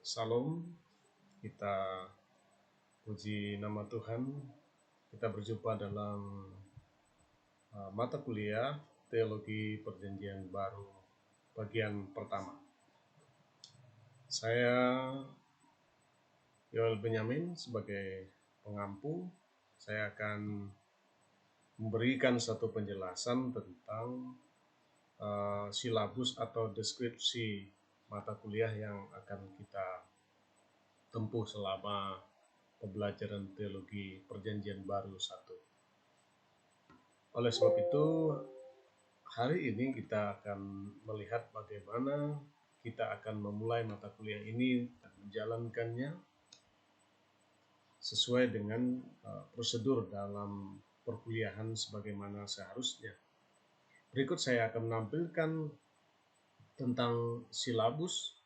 Salam, kita puji nama Tuhan. Kita berjumpa dalam mata kuliah Teologi Perjanjian Baru bagian pertama. Saya Yoel Benyamin sebagai pengampu. Saya akan memberikan satu penjelasan tentang silabus atau deskripsi mata kuliah yang akan kita tempuh selama pembelajaran Teologi Perjanjian Baru 1. Oleh sebab itu, hari ini kita akan melihat bagaimana kita akan memulai mata kuliah ini dan menjalankannya sesuai dengan prosedur dalam perkuliahan sebagaimana seharusnya. Berikut saya akan menampilkan tentang silabus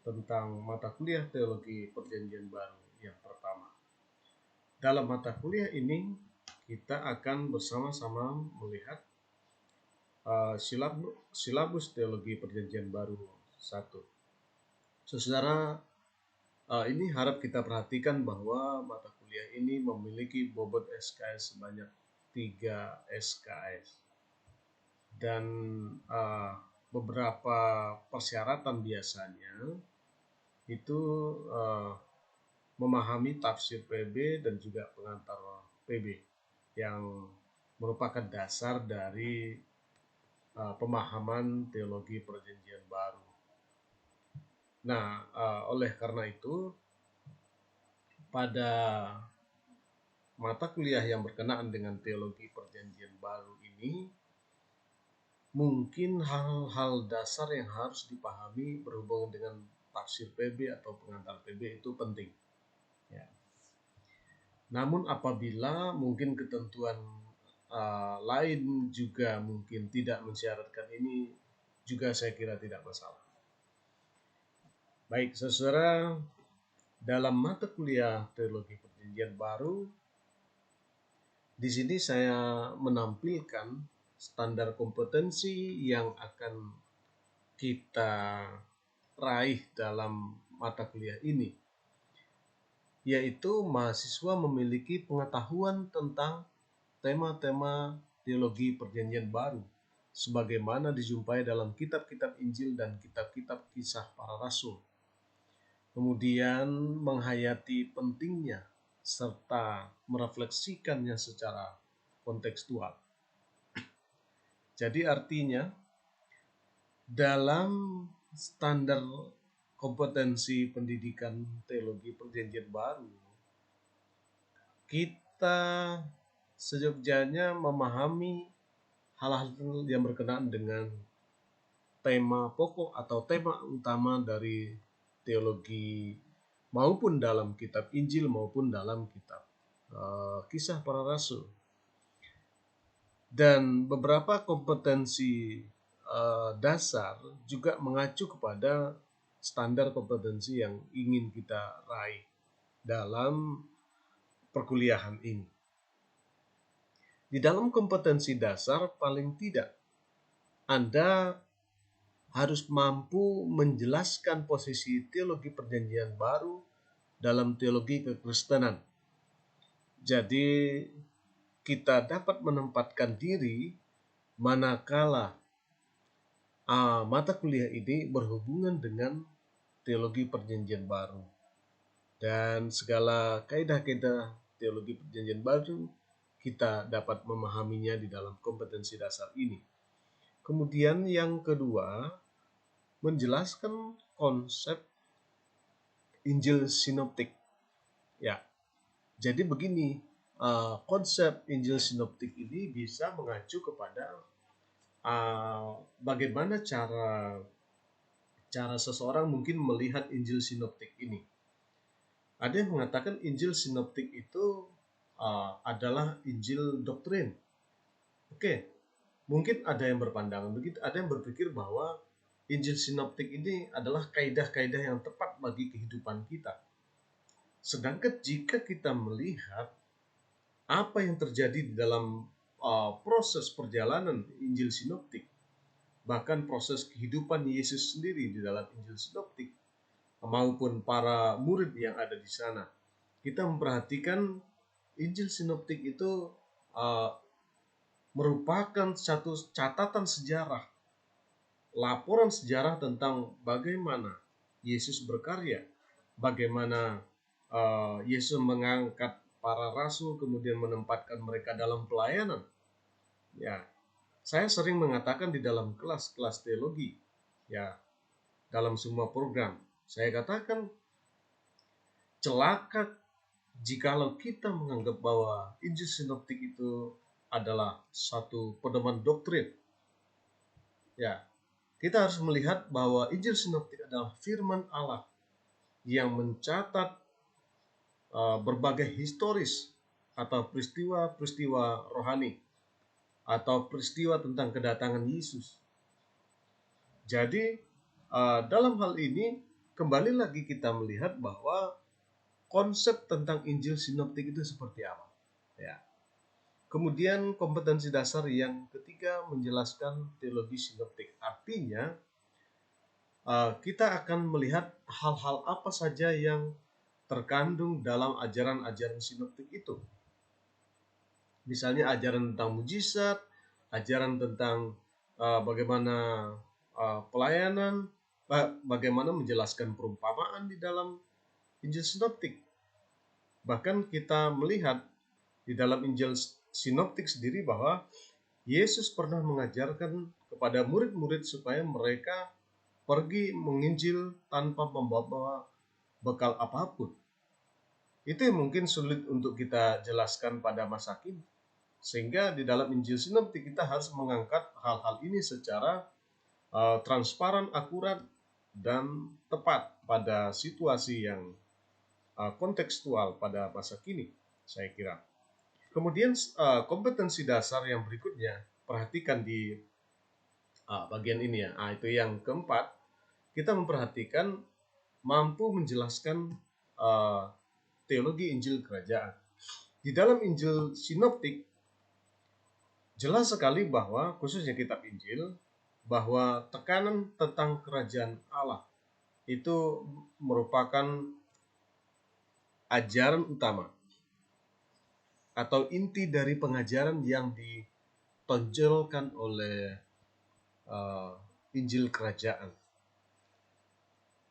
tentang mata kuliah Teologi Perjanjian Baru yang pertama. Dalam mata kuliah ini kita akan bersama-sama melihat silabus Teologi Perjanjian Baru 1. Saudara, ini harap kita perhatikan bahwa mata kuliah ini memiliki bobot SKS sebanyak 3 SKS. Dan beberapa persyaratan biasanya itu memahami tafsir PB dan juga pengantar PB yang merupakan dasar dari pemahaman teologi perjanjian baru. Nah, oleh karena itu, pada mata kuliah yang berkenaan dengan teologi perjanjian baru ini, mungkin hal-hal dasar yang harus dipahami berhubungan dengan tafsir PB atau pengantar PB itu penting. Ya. Namun apabila mungkin ketentuan lain juga mungkin tidak mensyaratkan ini, juga saya kira tidak masalah. Baik, saudara, dalam mata kuliah Teologi Perjanjian Baru, di sini saya menampilkan standar kompetensi yang akan kita raih dalam mata kuliah ini, yaitu mahasiswa memiliki pengetahuan tentang tema-tema teologi perjanjian baru sebagaimana dijumpai dalam kitab-kitab Injil dan kitab-kitab kisah para rasul. Kemudian menghayati pentingnya serta merefleksikannya secara kontekstual. Jadi artinya dalam standar kompetensi pendidikan teologi perjanjian baru, kita seyogyanya memahami hal-hal yang berkenaan dengan tema pokok atau tema utama dari teologi maupun dalam kitab Injil maupun dalam kitab kisah para rasul. Dan beberapa kompetensi dasar juga mengacu kepada standar kompetensi yang ingin kita raih dalam perkuliahan ini. Di dalam kompetensi dasar paling tidak Anda harus mampu menjelaskan posisi teologi perjanjian baru dalam teologi kekristenan. Jadi kita dapat menempatkan diri manakala mata kuliah ini berhubungan dengan teologi perjanjian baru dan segala kaidah-kaidah teologi perjanjian baru kita dapat memahaminya di dalam kompetensi dasar ini. Kemudian yang kedua, menjelaskan konsep Injil sinoptik. Ya, jadi begini, konsep Injil sinoptik ini bisa mengacu kepada bagaimana cara seseorang mungkin melihat Injil sinoptik ini. Ada yang mengatakan Injil sinoptik itu adalah Injil doktrin. Oke, mungkin ada yang berpandangan begitu, ada yang berpikir bahwa Injil sinoptik ini adalah kaidah-kaidah yang tepat bagi kehidupan kita. Sedangkan jika kita melihat apa yang terjadi di dalam proses perjalanan Injil sinoptik, bahkan proses kehidupan Yesus sendiri di dalam Injil Sinoptik maupun para murid yang ada di sana. Kita memperhatikan Injil Sinoptik itu merupakan satu catatan sejarah, laporan sejarah tentang bagaimana Yesus berkarya, bagaimana Yesus mengangkat para rasul kemudian menempatkan mereka dalam pelayanan. Ya, saya sering mengatakan di dalam kelas-kelas teologi, ya, dalam semua program, saya katakan celaka jikalau kita menganggap bahwa Injil Sinoptik itu adalah satu pedoman doktrin. Ya, kita harus melihat bahwa Injil Sinoptik adalah firman Allah yang mencatat berbagai historis atau peristiwa-peristiwa rohani atau peristiwa tentang kedatangan Yesus. Jadi dalam hal ini kembali lagi kita melihat bahwa konsep tentang Injil Sinoptik itu seperti apa. Ya. Kemudian kompetensi dasar yang ketiga menjelaskan teologi sinoptik. Artinya kita akan melihat hal-hal apa saja yang terkandung dalam ajaran-ajaran sinoptik itu. Misalnya ajaran tentang mujizat, ajaran tentang bagaimana pelayanan, bagaimana menjelaskan perumpamaan di dalam Injil Sinoptik. Bahkan kita melihat di dalam Injil Sinoptik sendiri bahwa Yesus pernah mengajarkan kepada murid-murid supaya mereka pergi menginjil tanpa membawa bekal apapun. Itu yang mungkin sulit untuk kita jelaskan pada masa kini. Sehingga di dalam Injil Sinoptik kita harus mengangkat hal-hal ini secara transparan, akurat, dan tepat pada situasi yang kontekstual pada masa kini, saya kira. Kemudian kompetensi dasar yang berikutnya, perhatikan di bagian ini ya. Itu yang keempat, kita memperhatikan mampu menjelaskan teologi Injil Kerajaan. Di dalam Injil Sinoptik jelas sekali bahwa khususnya kitab Injil bahwa tekanan tentang kerajaan Allah itu merupakan ajaran utama atau inti dari pengajaran yang ditonjolkan oleh Injil Kerajaan.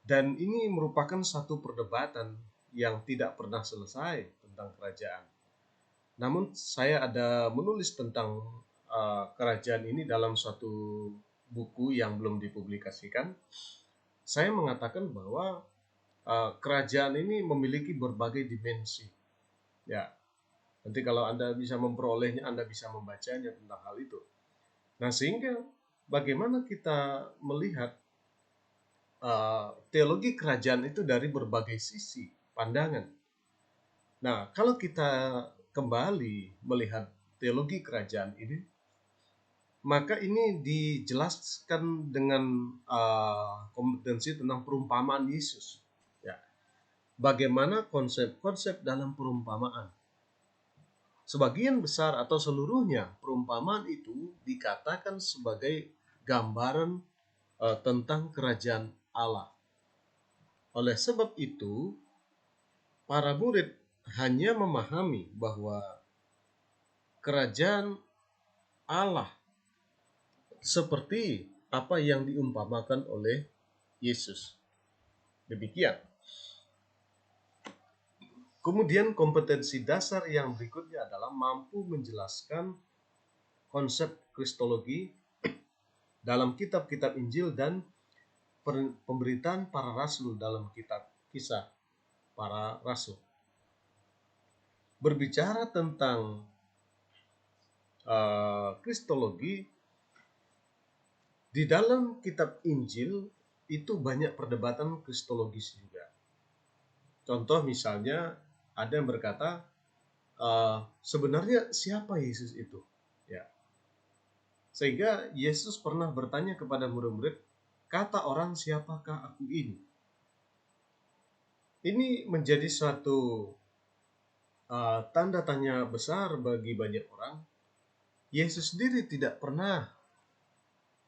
Dan ini merupakan satu perdebatan yang tidak pernah selesai tentang kerajaan. Namun saya ada menulis tentang kerajaan ini dalam suatu buku yang belum dipublikasikan. Saya mengatakan bahwa kerajaan ini memiliki berbagai dimensi. Ya, nanti kalau Anda bisa memperolehnya, Anda bisa membacanya tentang hal itu. Nah, sehingga bagaimana kita melihat teologi kerajaan itu dari berbagai sisi pandangan. Nah, kalau kita kembali melihat teologi kerajaan ini, maka ini dijelaskan dengan kompetensi tentang perumpamaan Yesus. Ya. Bagaimana konsep-konsep dalam perumpamaan. Sebagian besar atau seluruhnya perumpamaan itu dikatakan sebagai gambaran tentang kerajaan Allah. Oleh sebab itu, para murid hanya memahami bahwa kerajaan Allah seperti apa yang diumpamakan oleh Yesus. Demikian. Kemudian kompetensi dasar yang berikutnya adalah mampu menjelaskan konsep kristologi dalam kitab-kitab Injil dan pemberitaan para rasul dalam kitab Kisah para Rasul. Berbicara tentang kristologi, di dalam kitab Injil itu banyak perdebatan kristologis juga. Contoh misalnya ada yang berkata sebenarnya siapa Yesus itu? Ya. Sehingga Yesus pernah bertanya kepada murid-murid, kata orang siapakah aku ini? Ini menjadi suatu tanda tanya besar bagi banyak orang. Yesus sendiri tidak pernah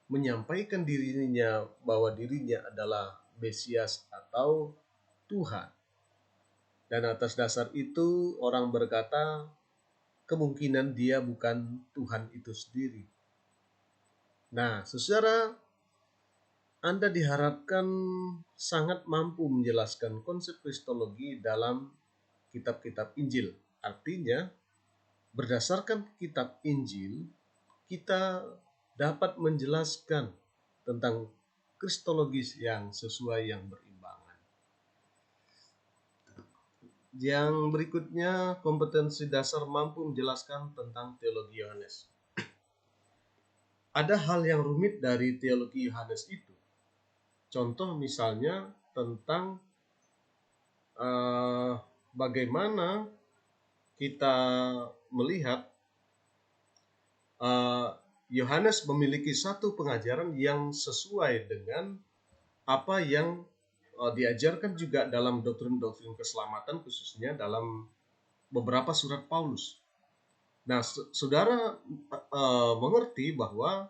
menyampaikan dirinya bahwa dirinya adalah Mesias atau Tuhan. Dan atas dasar itu orang berkata kemungkinan dia bukan Tuhan itu sendiri. Nah, saudara, Anda diharapkan sangat mampu menjelaskan konsep kristologi dalam kitab-kitab Injil. Artinya, berdasarkan kitab Injil, kita dapat menjelaskan tentang kristologis yang sesuai yang berimbangan. Yang berikutnya, kompetensi dasar mampu menjelaskan tentang teologi Yohanes. Ada hal yang rumit dari teologi Yohanes itu. Contoh misalnya tentang bagaimana kita melihat Yohanes memiliki satu pengajaran yang sesuai dengan apa yang diajarkan juga dalam doktrin-doktrin keselamatan, khususnya dalam beberapa surat Paulus. Nah, saudara mengerti bahwa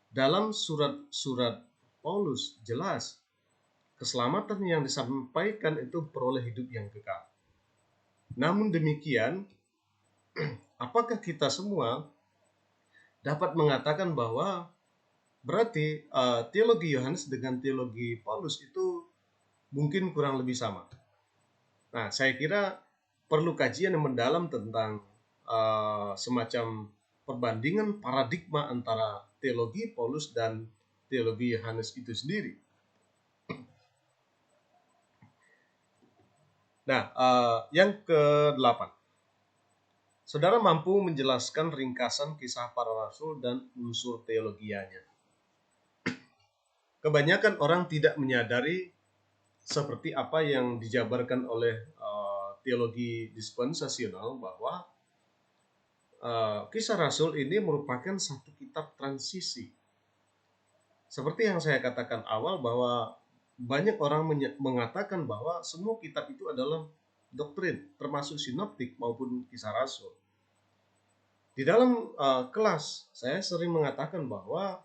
dalam surat-surat Paulus jelas keselamatan yang disampaikan itu peroleh hidup yang kekal. Namun demikian, apakah kita semua dapat mengatakan bahwa berarti teologi Yohanes dengan teologi Paulus itu mungkin kurang lebih sama? Nah, saya kira perlu kajian yang mendalam tentang semacam perbandingan paradigma antara teologi Paulus dan teologi Yohanes itu sendiri. Nah, yang ke-8. Saudara mampu menjelaskan ringkasan kisah para rasul dan unsur teologianya. Kebanyakan orang tidak menyadari seperti apa yang dijabarkan oleh teologi dispensasional bahwa kisah rasul ini merupakan satu kitab transisi. Seperti yang saya katakan awal bahwa banyak orang mengatakan bahwa semua kitab itu adalah doktrin, termasuk sinoptik maupun kisah rasul. Di dalam kelas saya sering mengatakan bahwa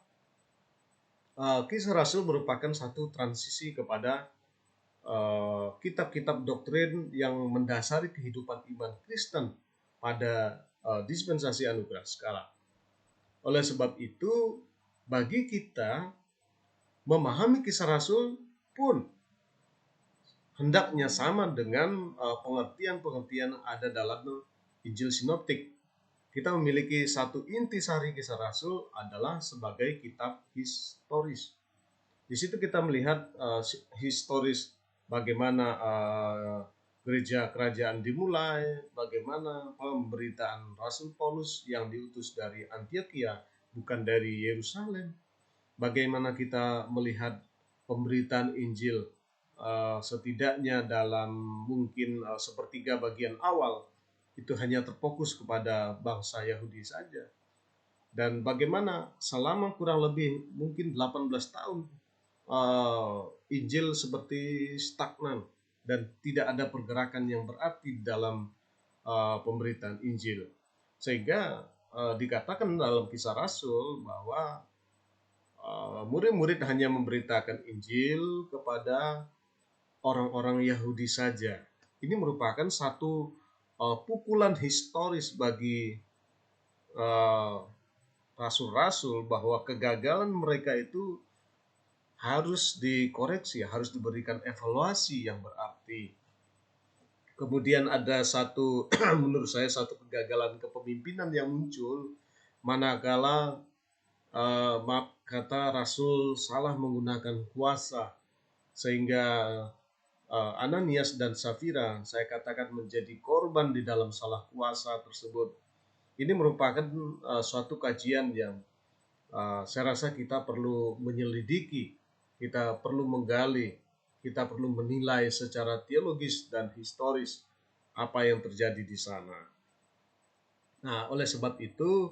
kisah rasul merupakan satu transisi kepada kitab-kitab doktrin yang mendasari kehidupan iman Kristen pada dispensasi anugerah sekarang. Oleh sebab itu, bagi kita memahami kisah rasul pun hendaknya sama dengan pengertian-pengertian yang ada dalam Injil sinoptik. Kita memiliki satu intisari kisah rasul adalah sebagai kitab historis. Di situ kita melihat historis bagaimana gereja kerajaan dimulai, bagaimana pemberitaan Rasul Paulus yang diutus dari Antioquia, bukan dari Yerusalem. Bagaimana kita melihat pemberitaan Injil setidaknya dalam mungkin sepertiga bagian awal itu hanya terfokus kepada bangsa Yahudi saja. Dan bagaimana selama kurang lebih mungkin 18 tahun Injil seperti stagnan dan tidak ada pergerakan yang berarti dalam pemberitaan Injil. Sehingga dikatakan dalam kisah Rasul bahwa murid-murid hanya memberitakan Injil kepada orang-orang Yahudi saja. Ini merupakan satu pukulan historis bagi rasul-rasul bahwa kegagalan mereka itu harus dikoreksi, harus diberikan evaluasi yang berarti. Kemudian ada satu menurut saya satu kegagalan kepemimpinan yang muncul manakala kata Rasul salah menggunakan kuasa sehingga Ananias dan Safira saya katakan menjadi korban di dalam salah kuasa tersebut. Ini merupakan suatu kajian yang saya rasa kita perlu menyelidiki, kita perlu menggali, kita perlu menilai secara teologis dan historis apa yang terjadi di sana. Nah, oleh sebab itu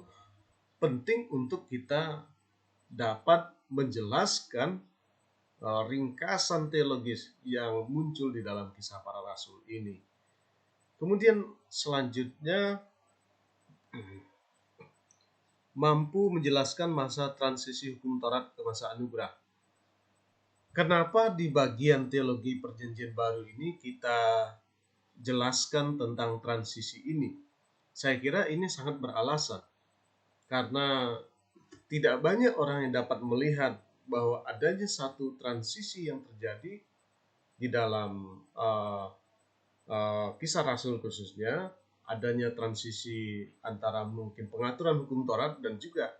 penting untuk kita dapat menjelaskan ringkasan teologis yang muncul di dalam kisah para rasul ini. Kemudian selanjutnya mampu menjelaskan masa transisi hukum Taurat ke masa anugerah. Kenapa di bagian teologi perjanjian baru ini kita jelaskan tentang transisi ini? Saya kira ini sangat beralasan, karena tidak banyak orang yang dapat melihat bahwa adanya satu transisi yang terjadi di dalam Kisah Rasul, khususnya adanya transisi antara mungkin pengaturan hukum Taurat dan juga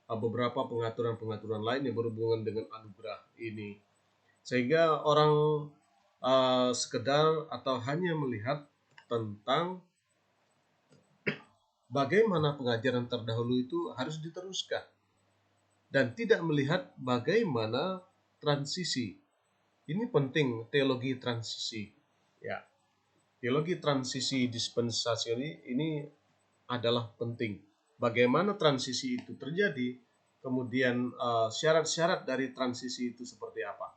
beberapa pengaturan-pengaturan lain yang berhubungan dengan anugerah ini, sehingga orang sekedar atau hanya melihat tentang bagaimana pengajaran terdahulu itu harus diteruskan dan tidak melihat bagaimana transisi. Ini penting, teologi transisi. Ya, teologi transisi dispensasi ini adalah penting. Bagaimana transisi itu terjadi, kemudian syarat-syarat dari transisi itu seperti apa.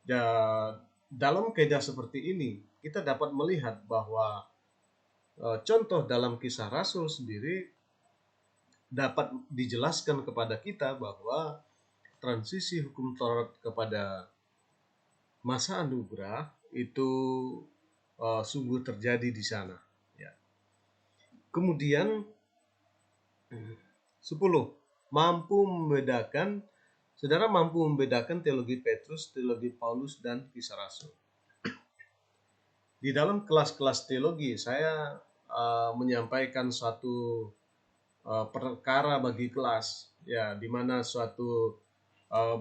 Dan dalam kaidah seperti ini, kita dapat melihat bahwa contoh dalam Kisah Rasul sendiri dapat dijelaskan kepada kita bahwa transisi hukum Taurat kepada masa anugerah itu sungguh terjadi di sana. Ya. Kemudian 10. Saudara mampu membedakan teologi Petrus, teologi Paulus, dan Kisah Rasul. Di dalam kelas-kelas teologi saya menyampaikan suatu perkara bagi kelas, ya, di mana suatu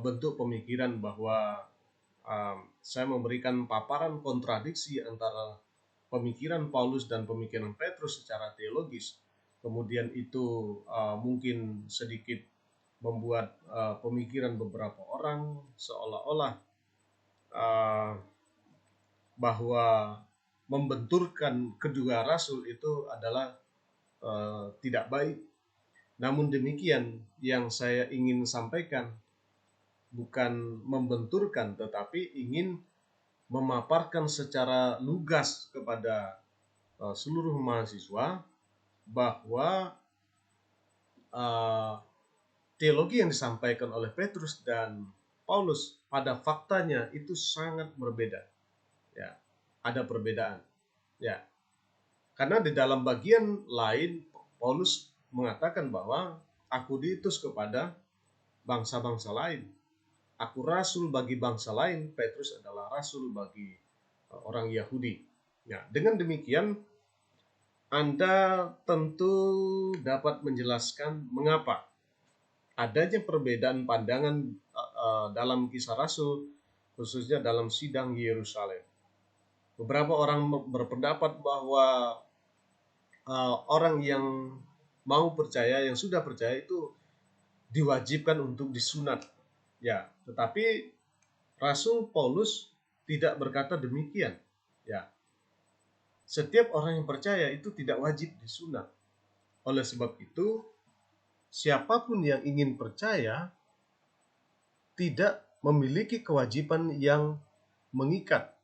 bentuk pemikiran bahwa saya memberikan paparan kontradiksi antara pemikiran Paulus dan pemikiran Petrus secara teologis. Kemudian itu mungkin sedikit membuat pemikiran beberapa orang seolah-olah bahwa membenturkan kedua rasul itu adalah tidak baik. Namun demikian, yang saya ingin sampaikan bukan membenturkan, tetapi ingin memaparkan secara lugas kepada seluruh mahasiswa bahwa teologi yang disampaikan oleh Petrus dan Paulus pada faktanya itu sangat berbeda. Ya, ada perbedaan. Ya, karena di dalam bagian lain Paulus mengatakan bahwa aku diutus kepada bangsa-bangsa lain. Aku rasul bagi bangsa lain. Petrus adalah rasul bagi orang Yahudi. Ya, dengan demikian Anda tentu dapat menjelaskan mengapa adanya perbedaan pandangan dalam Kisah Rasul, khususnya dalam sidang Yerusalem. Beberapa orang berpendapat bahwa orang yang mau percaya, yang sudah percaya itu diwajibkan untuk disunat. Ya, tetapi Rasul Paulus tidak berkata demikian. Ya, setiap orang yang percaya itu tidak wajib disunat. Oleh sebab itu, siapapun yang ingin percaya tidak memiliki kewajiban yang mengikat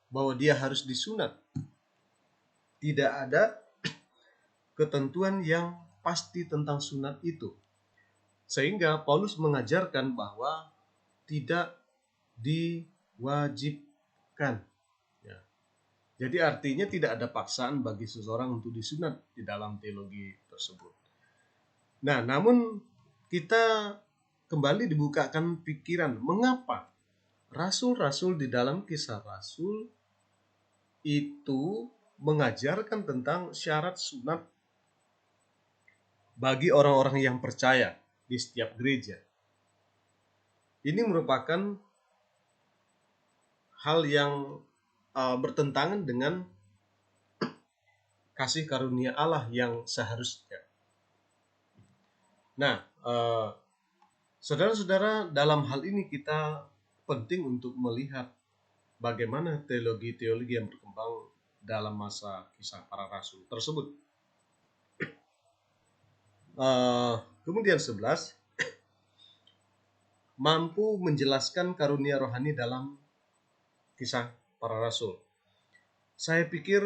bahwa dia harus disunat. Tidak ada ketentuan yang pasti tentang sunat itu. Sehingga Paulus mengajarkan bahwa tidak diwajibkan. Ya. Jadi artinya tidak ada paksaan bagi seseorang untuk disunat di dalam teologi tersebut. Nah, namun kita kembali dibukakan pikiran, mengapa rasul-rasul di dalam Kisah Rasul itu mengajarkan tentang syarat sunat bagi orang-orang yang percaya di setiap gereja. Ini merupakan hal yang bertentangan dengan kasih karunia Allah yang seharusnya. Nah, saudara-saudara, dalam hal ini kita penting untuk melihat bagaimana teologi-teologi yang berkembang dalam masa Kisah Para Rasul tersebut. Kemudian 11, mampu menjelaskan karunia rohani dalam Kisah Para Rasul. Saya pikir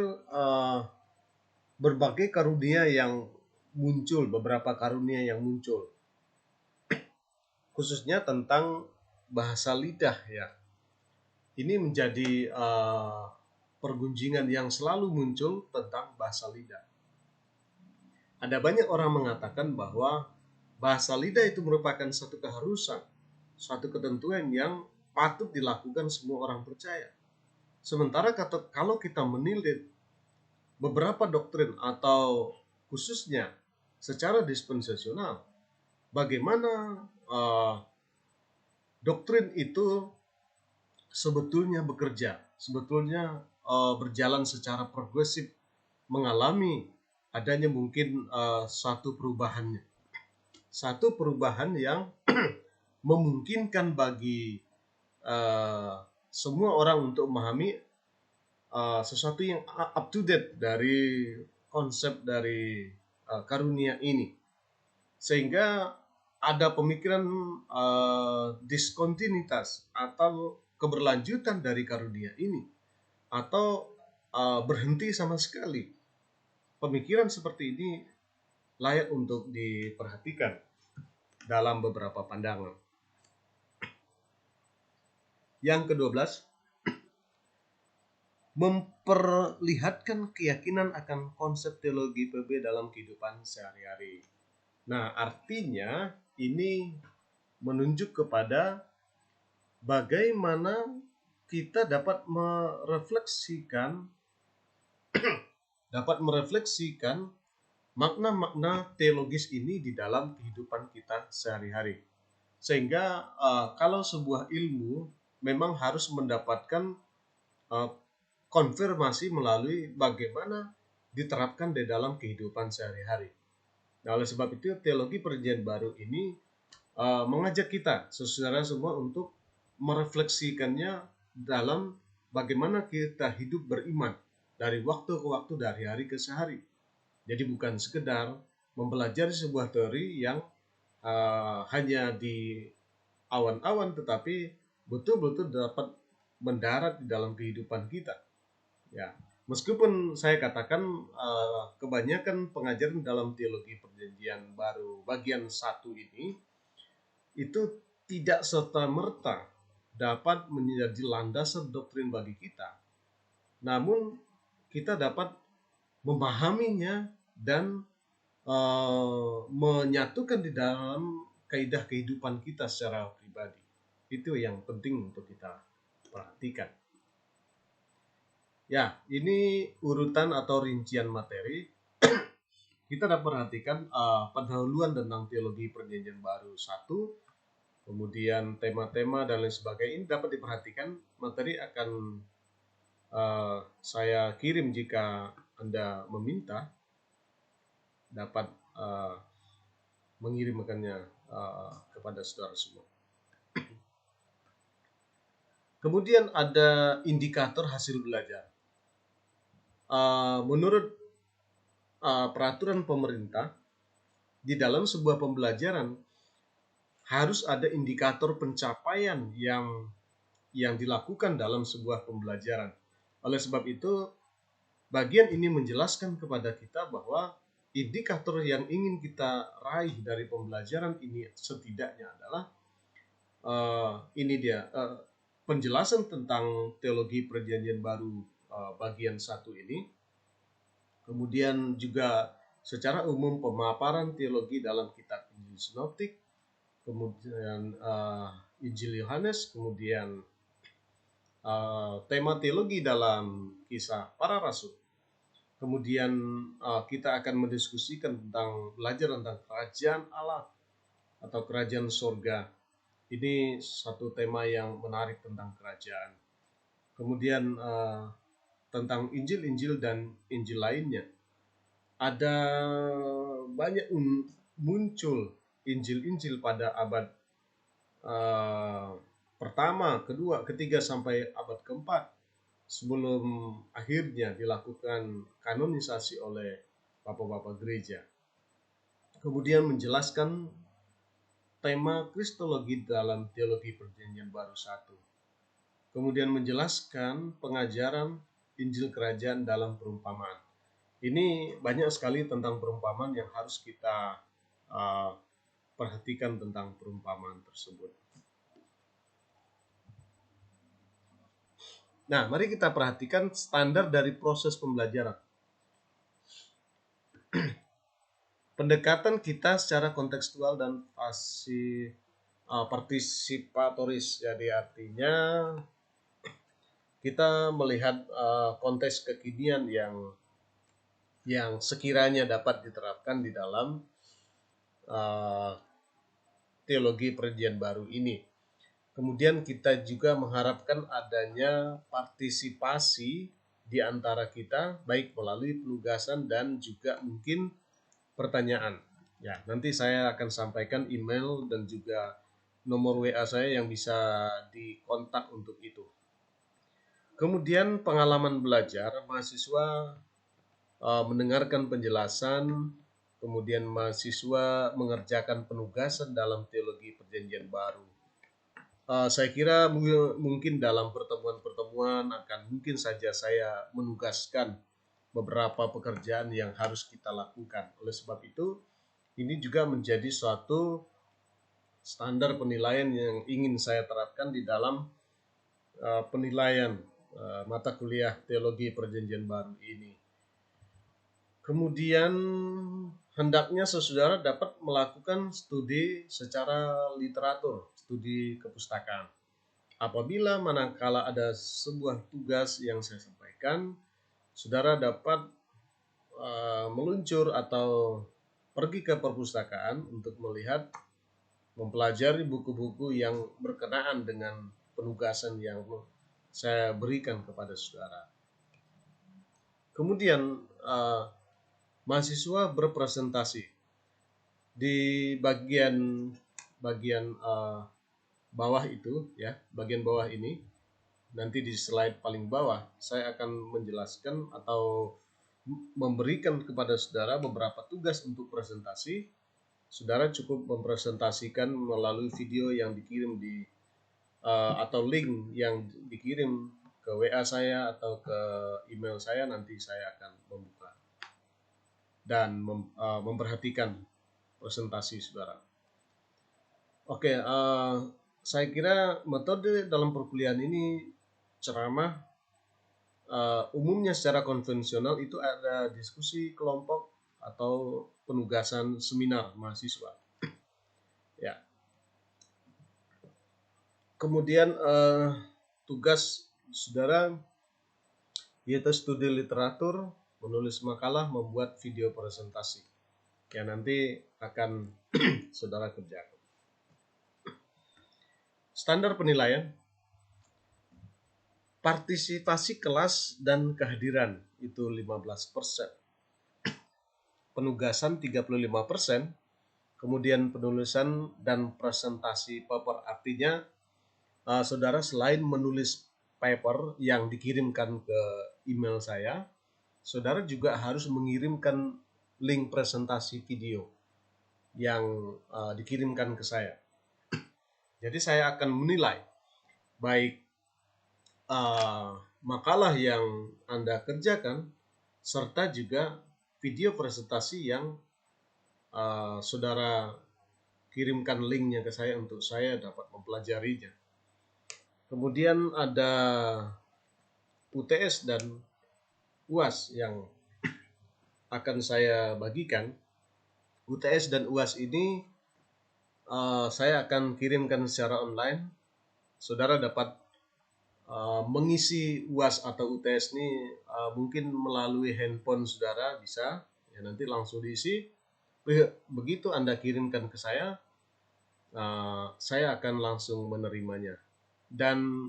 berbagai karunia yang muncul, beberapa karunia yang muncul, khususnya tentang bahasa lidah ya. Ini menjadi pergunjingan yang selalu muncul tentang bahasa lidah. Ada banyak orang mengatakan bahwa bahasa lidah itu merupakan satu keharusan, suatu ketentuan yang patut dilakukan semua orang percaya. Sementara kalau kita menilik beberapa doktrin atau khususnya secara dispensasional, bagaimana doktrin itu sebetulnya bekerja, sebetulnya berjalan secara progresif, mengalami adanya mungkin satu perubahan yang memungkinkan bagi semua orang untuk memahami sesuatu yang up to date dari konsep dari karunia ini, sehingga ada pemikiran diskontinuitas atau keberlanjutan dari karunia ini, atau berhenti sama sekali. Pemikiran seperti ini layak untuk diperhatikan dalam beberapa pandangan. Yang ke-12, memperlihatkan keyakinan akan konsep teologi PB dalam kehidupan sehari-hari. Nah, artinya ini menunjuk kepada bagaimana kita dapat merefleksikan makna-makna teologis ini di dalam kehidupan kita sehari-hari. Sehingga kalau sebuah ilmu memang harus mendapatkan konfirmasi melalui bagaimana diterapkan di dalam kehidupan sehari-hari. Nah, oleh sebab itu teologi perjanjian baru ini mengajak kita saudara semua untuk merefleksikannya dalam bagaimana kita hidup beriman dari waktu ke waktu, dari hari ke hari. Jadi bukan sekedar mempelajari sebuah teori yang hanya di awan-awan, tetapi betul-betul dapat mendarat di dalam kehidupan kita. Ya, meskipun saya katakan kebanyakan pengajaran dalam teologi perjanjian baru bagian 1 ini itu tidak serta-merta dapat menjadi landasan doktrin bagi kita. Namun kita dapat memahaminya dan menyatukan di dalam kaidah kehidupan kita secara pribadi. Itu yang penting untuk kita perhatikan. Ya, ini urutan atau rincian materi. Kita dapat perhatikan pendahuluan tentang teologi perjanjian baru 1, kemudian tema-tema dan lain sebagainya. Ini dapat diperhatikan. Materi akan saya kirim jika Anda meminta, dapat mengirimkannya kepada saudara semua. Kemudian ada indikator hasil belajar. Menurut peraturan pemerintah, di dalam sebuah pembelajaran harus ada indikator pencapaian yang dilakukan dalam sebuah pembelajaran. Oleh sebab itu, bagian ini menjelaskan kepada kita bahwa indikator yang ingin kita raih dari pembelajaran ini setidaknya adalah penjelasan tentang teologi perjanjian baru bagian 1 ini. Kemudian juga secara umum pemaparan teologi dalam kitab Injil Sinoptik, kemudian Injil Yohanes, kemudian tema teologi dalam Kisah Para Rasul. Kemudian kita akan mendiskusikan tentang belajar tentang kerajaan Allah atau kerajaan surga. Ini satu tema yang menarik tentang kerajaan. Kemudian tentang Injil-Injil dan Injil lainnya. Ada banyak muncul Injil-Injil pada abad pertama, kedua, ketiga sampai abad keempat sebelum akhirnya dilakukan kanonisasi oleh bapak-bapak gereja. Kemudian menjelaskan tema kristologi dalam teologi perjanjian baru 1. Kemudian menjelaskan pengajaran Injil kerajaan dalam perumpamaan. Ini banyak sekali tentang perumpamaan yang harus kita perhatikan tentang perumpamaan tersebut. Nah, mari kita perhatikan standar dari proses pembelajaran. Pendekatan kita secara kontekstual dan partisipatoris. Jadi artinya kita melihat konteks kekinian yang sekiranya dapat diterapkan di dalam teologi perjanjian baru ini. Kemudian kita juga mengharapkan adanya partisipasi di antara kita, baik melalui penugasan dan juga mungkin pertanyaan. Ya, nanti saya akan sampaikan email dan juga nomor WA saya yang bisa dikontak untuk itu. Kemudian pengalaman belajar, mahasiswa mendengarkan penjelasan, kemudian mahasiswa mengerjakan penugasan dalam teologi perjanjian baru. Saya kira mungkin dalam pertemuan-pertemuan akan mungkin saja saya menugaskan beberapa pekerjaan yang harus kita lakukan. Oleh sebab itu, ini juga menjadi suatu standar penilaian yang ingin saya terapkan di dalam penilaian mata kuliah teologi perjanjian baru ini. Kemudian hendaknya saudara dapat melakukan studi secara literatur, studi kepustakaan. Apabila manakala ada sebuah tugas yang saya sampaikan, saudara dapat meluncur atau pergi ke perpustakaan untuk melihat, mempelajari buku-buku yang berkenaan dengan penugasan yang saya berikan kepada saudara. Kemudian mahasiswa berpresentasi di bagian bawah itu, ya, bagian bawah ini. Nanti di slide paling bawah saya akan menjelaskan atau memberikan kepada saudara beberapa tugas untuk presentasi. Saudara cukup mempresentasikan melalui video yang dikirim di atau link yang dikirim ke WA saya atau ke email saya. Nanti saya akan membuka dan memperhatikan presentasi saudara. Oke, saya kira metode dalam perkuliahan ini ceramah umumnya secara konvensional itu ada diskusi kelompok atau penugasan seminar mahasiswa. Ya. Kemudian tugas saudara yaitu studi literatur, menulis makalah, membuat video presentasi. Ya, nanti akan saudara kerjakan. Standar penilaian, partisipasi kelas dan kehadiran itu 15%. Penugasan 35%, kemudian penulisan dan presentasi paper. Artinya saudara selain menulis paper yang dikirimkan ke email saya, saudara juga harus mengirimkan link presentasi video yang dikirimkan ke saya. Jadi saya akan menilai baik makalah yang Anda kerjakan serta juga video presentasi yang saudara kirimkan linknya ke saya untuk saya dapat mempelajarinya. Kemudian ada UTS dan UAS yang akan saya bagikan. UTS dan UAS ini saya akan kirimkan secara online. Saudara dapat mengisi UAS atau UTS ini mungkin melalui handphone saudara bisa, ya, nanti langsung diisi. Begitu Anda kirimkan ke saya akan langsung menerimanya. Dan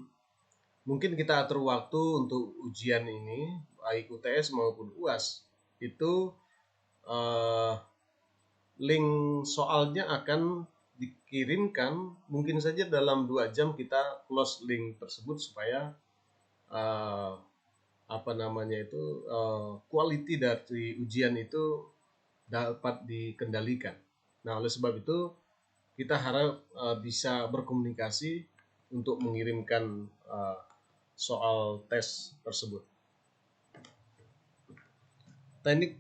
mungkin kita atur waktu untuk ujian ini, baik UTS maupun UAS. Itu link soalnya akan dikirimkan, mungkin saja dalam 2 jam kita close link tersebut supaya quality dari ujian itu dapat dikendalikan. Nah, oleh sebab itu kita harap bisa berkomunikasi untuk mengirimkan soal tes tersebut. teknik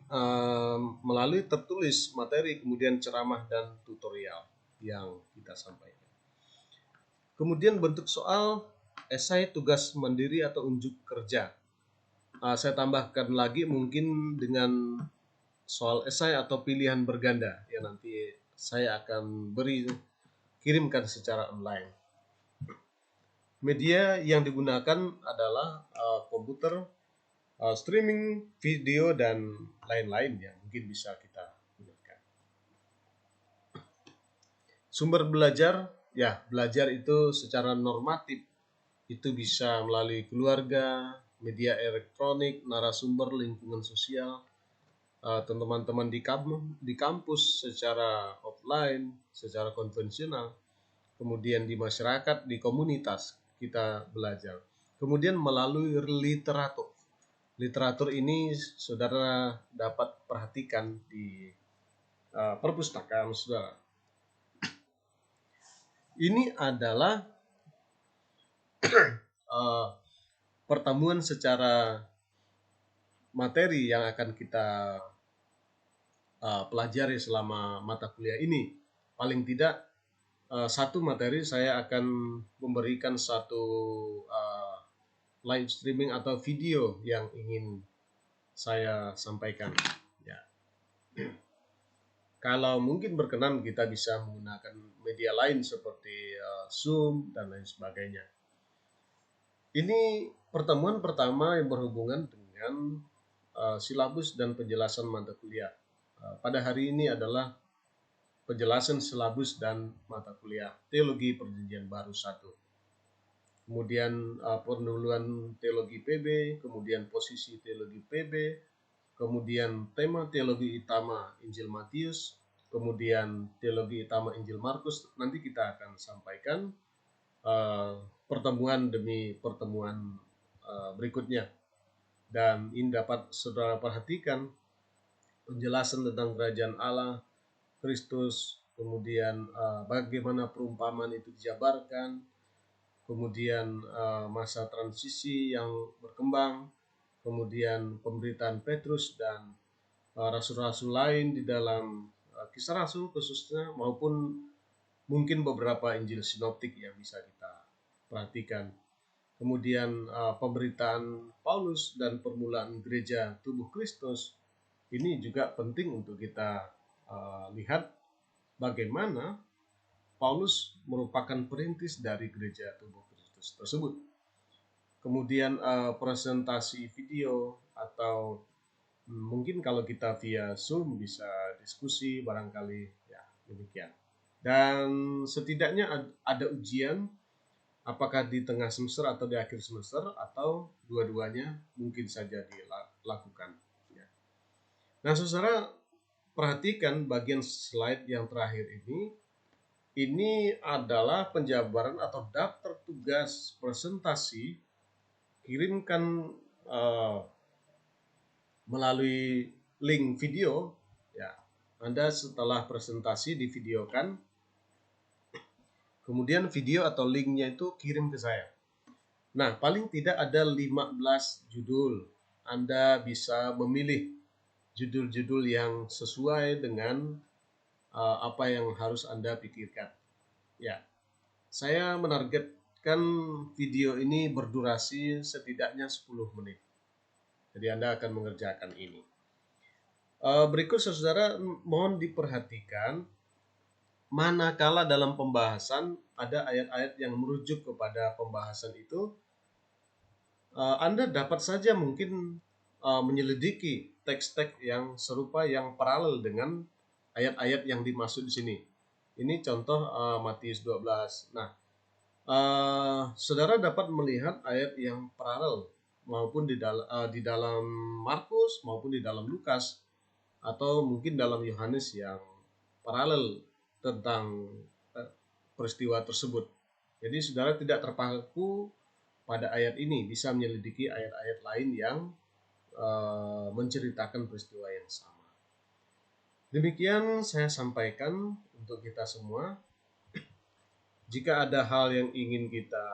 melalui tertulis materi, kemudian ceramah dan tutorial yang kita sampaikan. Kemudian bentuk soal esai, tugas mandiri atau unjuk kerja. Saya tambahkan lagi mungkin dengan soal esai atau pilihan berganda yang nanti saya akan kirimkan secara online. Media yang digunakan adalah komputer, streaming video dan lain-lain yang mungkin bisa kita gunakan. Sumber belajar, ya belajar itu secara normatif itu bisa melalui keluarga, media elektronik, narasumber, lingkungan sosial, teman-teman di kampus secara offline, secara konvensional, kemudian di masyarakat, di komunitas kita belajar. Kemudian melalui literatur. Literatur ini saudara dapat perhatikan di perpustakaan saudara. Ini adalah pertemuan secara materi yang akan kita pelajari selama mata kuliah ini. Paling tidak satu materi saya akan memberikan satu live streaming atau video yang ingin saya sampaikan. Ya. Kalau mungkin berkenan kita bisa menggunakan media lain seperti Zoom dan lain sebagainya. Ini pertemuan pertama yang berhubungan dengan silabus dan penjelasan mata kuliah. Pada hari ini adalah penjelasan silabus dan mata kuliah Teologi Perjanjian Baru 1. Kemudian pendahuluan teologi PB, kemudian posisi teologi PB, kemudian tema teologi utama Injil Matius, kemudian teologi utama Injil Markus. Nanti kita akan sampaikan pertemuan demi pertemuan berikutnya. Dan ini dapat saudara perhatikan penjelasan tentang kerajaan Allah, Kristus, kemudian bagaimana perumpamaan itu dijabarkan, kemudian masa transisi yang berkembang, kemudian pemberitaan Petrus dan rasul-rasul lain di dalam Kisah Rasul khususnya, maupun mungkin beberapa Injil sinoptik yang bisa kita perhatikan. Kemudian pemberitaan Paulus dan permulaan gereja tubuh Kristus, ini juga penting untuk kita lihat bagaimana Paulus merupakan perintis dari gereja tubuh Kristus tersebut. Kemudian presentasi video atau mungkin kalau kita via Zoom bisa diskusi barangkali, ya demikian. Dan setidaknya ada ujian, apakah di tengah semester atau di akhir semester atau dua-duanya mungkin saja dilakukan. Ya. Nah, saudara perhatikan bagian slide yang terakhir ini. Ini adalah penjabaran atau daftar tugas presentasi. Kirimkan melalui link video. Ya, Anda setelah presentasi divideokan, kemudian video atau linknya itu kirim ke saya. Nah, paling tidak ada 15 judul. Anda bisa memilih judul-judul yang sesuai dengan apa yang harus Anda pikirkan. Ya, saya menargetkan video ini berdurasi setidaknya 10 menit. Jadi Anda akan mengerjakan ini. Berikut saudara mohon diperhatikan, manakala dalam pembahasan ada ayat-ayat yang merujuk kepada pembahasan itu, Anda dapat saja mungkin menyelidiki teks-teks yang serupa, yang paralel dengan ayat-ayat yang dimaksud di sini. Ini contoh Matius 12. Nah, saudara dapat melihat ayat yang paralel maupun di dalam Markus maupun di dalam Lukas, atau mungkin dalam Yohanes yang paralel tentang peristiwa tersebut. Jadi saudara tidak terpaku pada ayat ini, bisa menyelidiki ayat-ayat lain yang menceritakan peristiwa yang sama. Demikian saya sampaikan untuk kita semua. Jika ada hal yang ingin kita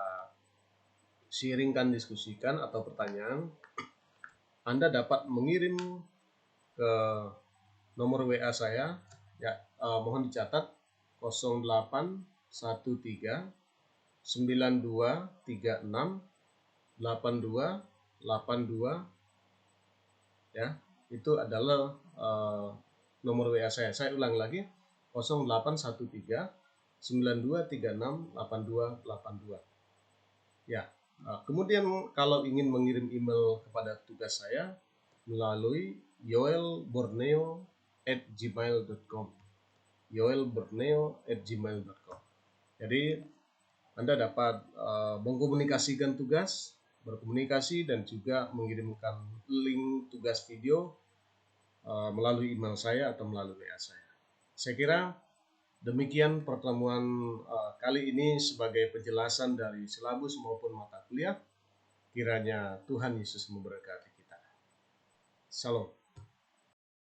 sharingkan, diskusikan, atau pertanyaan, Anda dapat mengirim ke nomor WA saya ya, mohon dicatat 0813 9236 8282 ya. Itu adalah nomor WA saya. Saya ulang lagi 0813 9236 8282 ya. Kemudian kalau ingin mengirim email kepada tugas saya melalui yoelborneo@gmail.com yoelborneo@gmail.com. Jadi Anda dapat mengkomunikasikan tugas, berkomunikasi, dan juga mengirimkan link tugas video melalui email saya atau melalui WA saya. Saya kira demikian pertemuan kali ini sebagai penjelasan dari silabus maupun mata kuliah. Kiranya Tuhan Yesus memberkati kita. Salam.